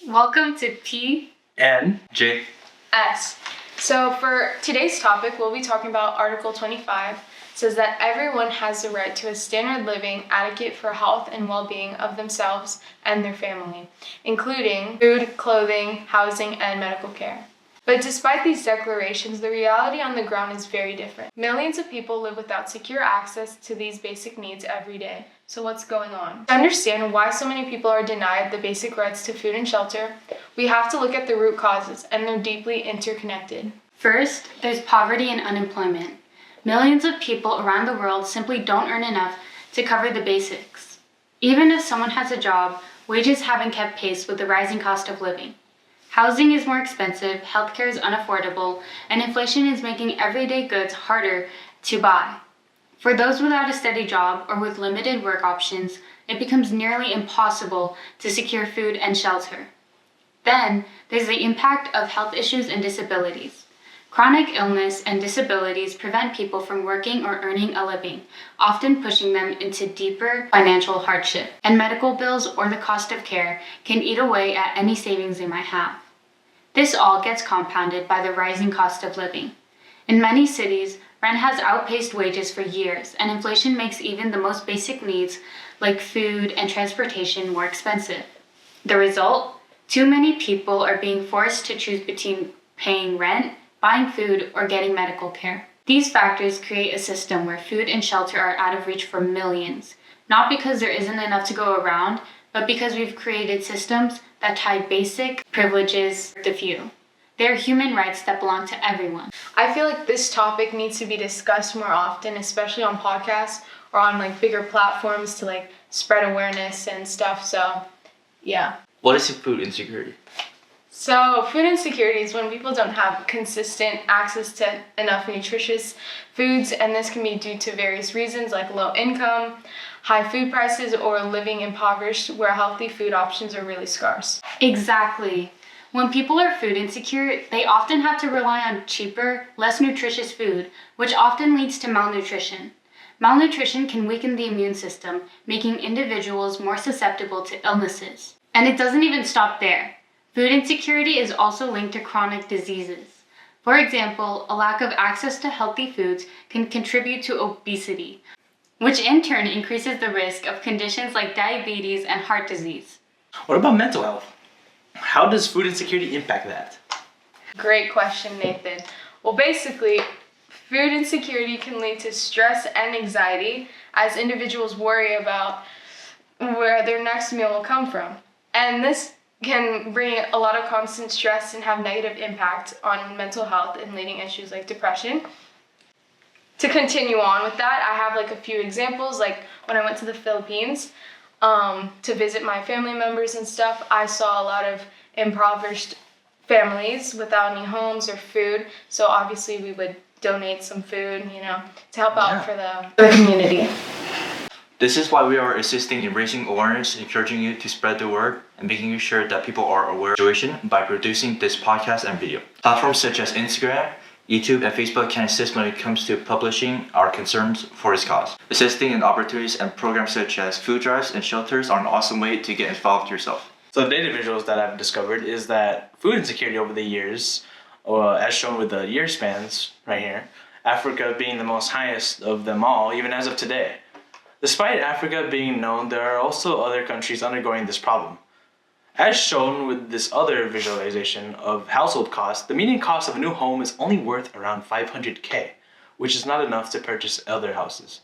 Welcome to P N J. S. So for today's topic, we'll be talking about Article 25. It says that everyone has the right to a standard living adequate for health and well-being of themselves and their family, including food, clothing, housing, and medical care. But despite these declarations, the reality on the ground is very different. Millions of people live without secure access to these basic needs every day. So what's going on? To understand why so many people are denied the basic rights to food and shelter, we have to look at the root causes, and they're deeply interconnected. First, there's poverty and unemployment. Millions of people around the world simply don't earn enough to cover the basics. Even if someone has a job, wages haven't kept pace with the rising cost of living. Housing is more expensive, healthcare is unaffordable, and inflation is making everyday goods harder to buy. For those without a steady job or with limited work options, it becomes nearly impossible to secure food and shelter. Then, there's the impact of health issues and disabilities. Chronic illness and disabilities prevent people from working or earning a living, often pushing them into deeper financial hardship. And medical bills or the cost of care can eat away at any savings they might have. This all gets compounded by the rising cost of living. In many cities, rent has outpaced wages for years, and inflation makes even the most basic needs like food and transportation more expensive. The result? Too many people are being forced to choose between paying rent, buying food, or getting medical care. These factors create a system where food and shelter are out of reach for millions, not because there isn't enough to go around, but because we've created systems that tie basic privileges to the few. They are human rights that belong to everyone. I feel like this topic needs to be discussed more often, especially on podcasts or on bigger platforms to spread awareness and stuff. So, yeah. What is food insecurity? So, food insecurity is when people don't have consistent access to enough nutritious foods, and this can be due to various reasons like low income, high food prices, or living impoverished where healthy food options are really scarce. Exactly. When people are food insecure, they often have to rely on cheaper, less nutritious food, which often leads to malnutrition. Malnutrition can weaken the immune system, making individuals more susceptible to illnesses. And it doesn't even stop there. Food insecurity is also linked to chronic diseases. For example, a lack of access to healthy foods can contribute to obesity, which in turn increases the risk of conditions like diabetes and heart disease. What about mental health? How does food insecurity impact that? Great question, Nathan. Well, basically, food insecurity can lead to stress and anxiety as individuals worry about where their next meal will come from. And this can bring a lot of constant stress and have negative impact on mental health and leading issues like depression. To continue on with that, I have a few examples. When I went to the Philippines to visit my family members and stuff, I saw a lot of impoverished families without any homes or food. So obviously we would donate some food, to help out for the community. This is why we are assisting in raising awareness, encouraging you to spread the word, and making sure that people are aware of the situation by producing this podcast and video. Platforms such as Instagram, YouTube, and Facebook can assist when it comes to publishing our concerns for this cause. Assisting in opportunities and programs such as food drives and shelters are an awesome way to get involved yourself. So the data visuals that I've discovered is that food insecurity over the years, as shown with the year spans right here, Africa being the most highest of them all, even as of today. Despite Africa being known, there are also other countries undergoing this problem. As shown with this other visualization of household costs, the median cost of a new home is only worth around $500K, which is not enough to purchase other houses.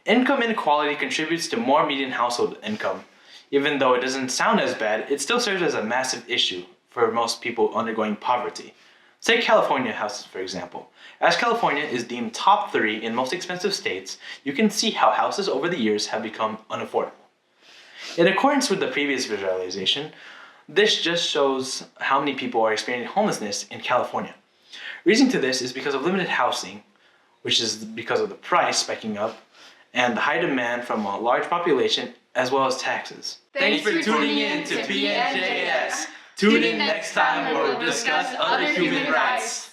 Income inequality contributes to more median household income. Even though it doesn't sound as bad, it still serves as a massive issue for most people undergoing poverty. Take California houses, for example. As California is deemed top 3 in most expensive states, you can see how houses over the years have become unaffordable. In accordance with the previous visualization, this just shows how many people are experiencing homelessness in California. Reason to this is because of limited housing, which is because of the price spiking up, and the high demand from a large population, as well as taxes. Thanks for tuning in to PNJS. Tune in next time where we'll discuss other human rights.